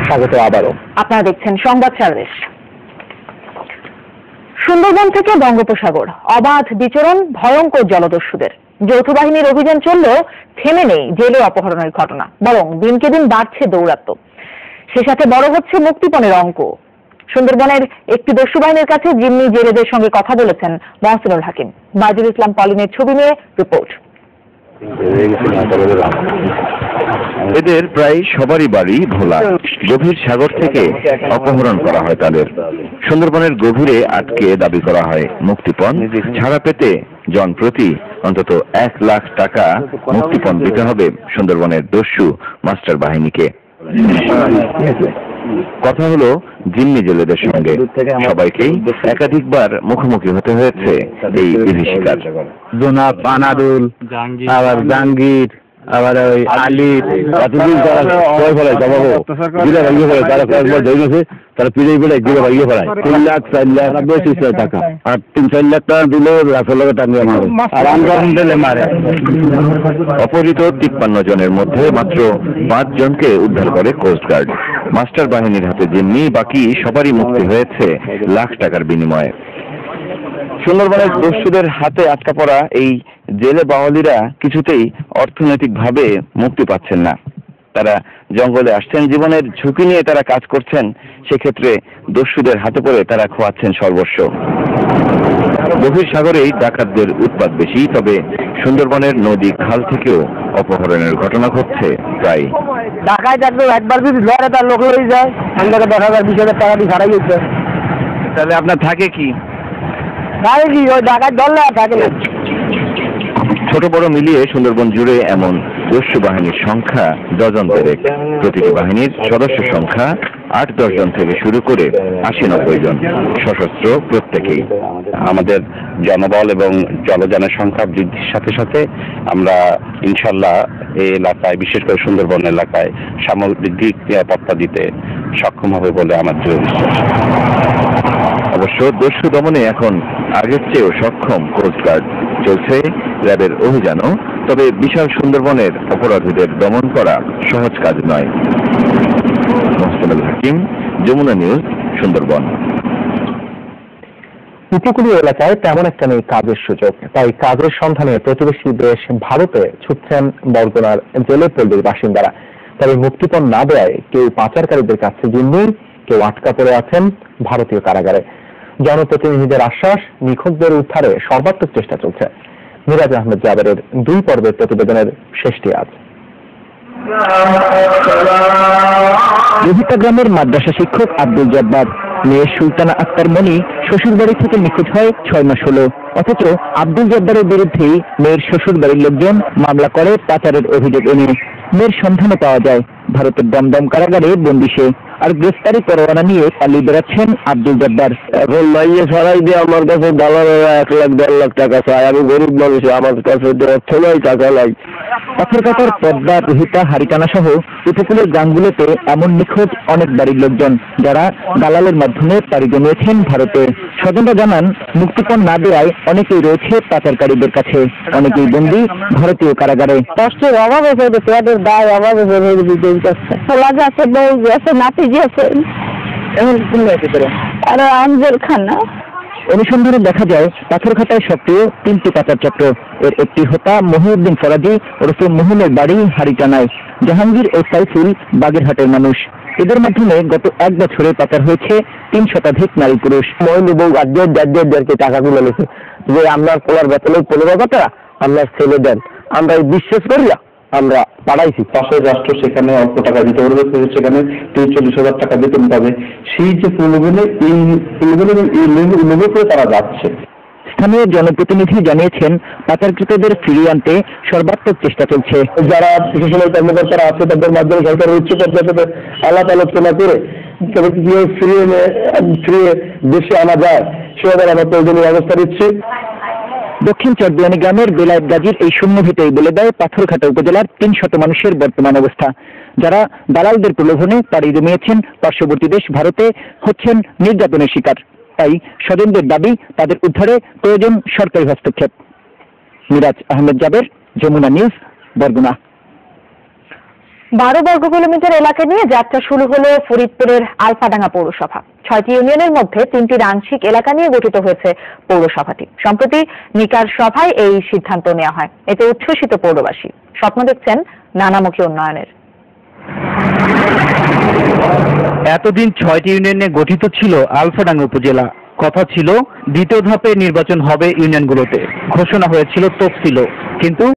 স্বাগত আবারও। আপনারা দেখছেন সংবাদ সর্বশেষ। সুন্দরবন থেকে বঙ্গোপসাগর অবাধ বিচরণ ভয়ঙ্কর জলদস্যুদের। যৌথ বাহিনীর অভিযান চললেও থেমে নেই জেলে অপহরণের ঘটনা, বরং দিনকে দিন বাড়ছে দৌরাত্ম্য। সে সাথে বড় হচ্ছে মুক্তিপণের অঙ্ক। সুন্দরবনের একটি দস্যু বাহিনীর কাছে জিম্মি জেলেদের সঙ্গে কথা বলেছেন মহসিনুল হাকিম। বাইজুল ইসলাম পলিনের ছবি নিয়ে রিপোর্ট। এদের প্রায় সবারই বাড়ি ভোলা। গভীর সাগর থেকে অপহরণ করা হয় তাদের। সুন্দরবনের গভীরে আটকে দাবি করা হয় মুক্তিপণ। ছাড়া পেতে জনপ্রতি অন্তত 1 লাখ টাকা মুক্তিপণ দিতে হবে সুন্দরবনের দস্যু মাস্টার বাহিনীকে। কথা হলো জিম্মি জেলেদের সঙ্গে। সবাইকেই একাধিকবার মুখোমুখি হতে হয়েছে এই বিভীষিকার। জনাব আনাদুল, আবার জাহাঙ্গীর, আবার ওই আলী, এতদিন তারা কয় ফেলায় জবাবো দিলে ভাইয়ে ফেলায়, তারা কয়েকবার ধরে গেছে, তারা পিড়ে পিড়ে দিলে ভাইয়ে ফেলায়। 3 লাখ 4 লাখ বেশি টাকা, আর 3-4 লাখ টাকা দিলেও 1 লাখ টাকা মারে, আর আন্দোলন দিলে মারে। অপহৃত 53 জনের মধ্যে মাত্র 5 জনকে উদ্ধার করে কোস্টগার্ড। মাস্টার বাহিনীর হাতে জিম্মি, বাকি সবারই মুক্তি হয়েছে লাখ টাকার বিনিময়ে। সুন্দরবনের দস্যুদের হাতে আটকা পড়া এই জেলে বাওয়ালিরা কিছুতেই অর্থনৈতিকভাবে মুক্তি পাচ্ছেন না। তারা জঙ্গলে আসছেন, জীবনের ঝুঁকি নিয়ে তারা কাজ করছেন। সেক্ষেত্রে দস্যুদের হাতে পড়ে তারা খোয়াচ্ছেন সর্বস্ব। গভীর সাগরেই ডাকাতদের উৎপাত বেশি, তবে সুন্দরবনের নদী খাল থেকেও অপহরণের ঘটনা ঘটছে প্রায়। ঢাকায় একবার যদি ধরে তার লোক হয়ে যায়, আমাকে 10,000-20,000 টাকা দিয়ে ছাড়াই গেছে। তাহলে আপনার থাকে কি? ওই ঢাকায় ধরলে থাকে না। ছোট বড় মিলিয়ে সুন্দরবন জুড়ে এমন দস্যু বাহিনীর সংখ্যা ডজন দেড়েক। প্রতিটি বাহিনীর সদস্য সংখ্যা 8-10 জন থেকে শুরু করে 80-90 জন, সশস্ত্র প্রত্যেকেই। আমাদের জনবল এবং জলযানের সংখ্যা বৃদ্ধির সাথে সাথে আমরা ইনশাল্লাহ এই এলাকায়, বিশেষ করে সুন্দরবন এলাকায় সামগ্রিক নিরাপত্তা দিতে সক্ষম হবে বলে আমার দৃঢ় বিশ্বাস। অবশ্য দস্যু দমনে এখন আগের চেয়েও সক্ষম কোস্টগার্ড। চলছে র্যাবের অভিযানও, তবে বিশাল সুন্দরবনের অপরাধীদের দমন করা সহজ কাজ নয়। মহসিনুল হাকিম, যমুনা নিউজ, সুন্দরবন। উপকূলীয় এলাকায় তেমন একটা নেই কাজের সুযোগ, তাই কাজের সন্ধানে প্রতিবেশী দেশ ভারতে ছুটছেন বরগুনার জেলেপল্লীর বাসিন্দারা। তবে মুক্তিপণ না দেয় কেউ পাচারকারীদের কাছে জিম্মি, কেউ আটকা পড়ে আছেন ভারতীয় কারাগারে। জনপ্রতিনিধিদের আশ্বাস, নিখোঁজদের উদ্ধারে সর্বাত্মক চেষ্টা চলছে। মিরাজ আহমেদ জাবেরের 2 পর্বের প্রতিবেদনের শেষটি আজ। রোহিতা গ্রামের মাদ্রাসা শিক্ষক আব্দুল জব্বার, মেয়ে সুলতানা আক্তার মনি শ্বশুর বাড়ি থেকে নিখোঁজ হয় 6 মাস হলো। অথচ আব্দুল জব্বারের বিরুদ্ধেই মেয়ের শ্বশুর বাড়ির লোকজন মামলা করে পাচারের অভিযোগ এনে। মেয়ের সন্ধানে পাওয়া যায় ভারতের দমদম কারাগারে বন্দি সে। আর গ্রেফতারি পরোয়ানা নিয়ে পালিয়ে বেড়াচ্ছেন আব্দুল জব্বার। এখন মাইয়ে ছড়াই দিয়ে আমার কাছে দালালেরা 1 লাখ 1.5 লাখ টাকা চায়। আমি গরিব মানুষ, আমার কাছে অর্থ নাই, টাকা নাই। পাথরঘাটার পদ্মা, রোহিতা, হারিটানা সহ উপকূলের গ্রামগুলোতে এমন নিখোঁজ অনেক বাড়ির লোকজন, যারা দালালের মাধ্যমে পাড়ি জমিয়েছেন ভারতে। স্বজনরা জানান, মুক্তিপণ না দেওয়ায় অনেকেই রয়েছে পাচারকারীদের কাছে, অনেকেই বন্দী ভারতীয় কারাগারে। কষ্টের অভাব হয়েছে, পেটের দায় অভাব হয়েছে, বউ আছে, নাতি আছে। এখন আর আমজেল খানা। অনুসন্ধানে দেখা যায় পাথরঘাটায় সক্রিয় 3টি পাচার চক্র। এর একটি হোতা মহিউদ্দিন ফরাজি ওরফে মোহনের বাড়ি হারিটানায়। জাহাঙ্গীর ও সাইফুল বাগেরহাটের মানুষ। এদের মাধ্যমে গত 1 বছরে পাচার হয়েছে 3 শতাধিক নারী পুরুষ। মহিলা বউ আদ্যদেরকে টাকাগুলো নিয়েছে যে আমরা পোলার বেতন 15 টাকা আমরা ছেলে দেন, আমরা বিশ্বাস করিয়া আমরা পাঠাইছি। পাশের রাষ্ট্র সেখানে অল্প টাকা দিতে পারবে, সেখানে 30-40 টাকা বেতন পাবে। সেই যে প্রলোভনে করে তারা যাচ্ছে। স্থানীয় জনপ্রতিনিধি জানিয়েছেন, পাচারকৃতদের ফিরিয়ে আনতে সর্বাত্মক চেষ্টা চলছে। যারা প্রশাসনিক কর্মকর্তারা আছে তাদের মাধ্যমে সরকারের উচ্চ পর্যায়ে সাথে আলাপ আলোচনা করে তবে কিভাবে ফিরিয়ে দেশে আনা যায় সেভাবে আমরা প্রয়োজনীয় ব্যবস্থা নিচ্ছি। দক্ষিণ চরদিয়ানি গ্রামের বেলায়েত গাজীর এই শূন্য ভিটেই বলে দেয় পাথরঘাটা উপজেলার 300 মানুষের বর্তমান অবস্থা, যারা দালালদের প্রলোভনে পাড়ি জমিয়েছেন পার্শ্ববর্তী দেশ ভারতে, হচ্ছেন নির্যাতনের শিকার। তাই স্বজনদের দাবি, তাদের উদ্ধারে প্রয়োজন সরকারি হস্তক্ষেপ। মিরাজ আহমেদ জাবের, যমুনা নিউজ, বরগুনা। 12 বর্গ কিলোমিটার এলাকা নিয়ে যাত্রা শুরু হলো ফরিদপুরের আলফাডাঙ্গা পৌরসভা। 6টি ইউনিয়নের মধ্যে 3টির আংশিক এলাকা নিয়ে গঠিত হয়েছে পৌরসভাটি। সম্প্রতি নিকার সভায় এই সিদ্ধান্ত নেওয়া হয়। এতে উচ্ছ্বসিত পৌরবাসী, স্বপ্ন দেখছেন নানামুখী উন্নয়নের। এতদিন 6টি ইউনিয়নে গঠিত ছিল আলফাডাঙ্গা উপজেলা। কথা ছিল দ্বিতীয় ধাপে নির্বাচন হবে ইউনিয়নগুলোতে, ঘোষণা হয়েছিল তফসিলও, কিন্তু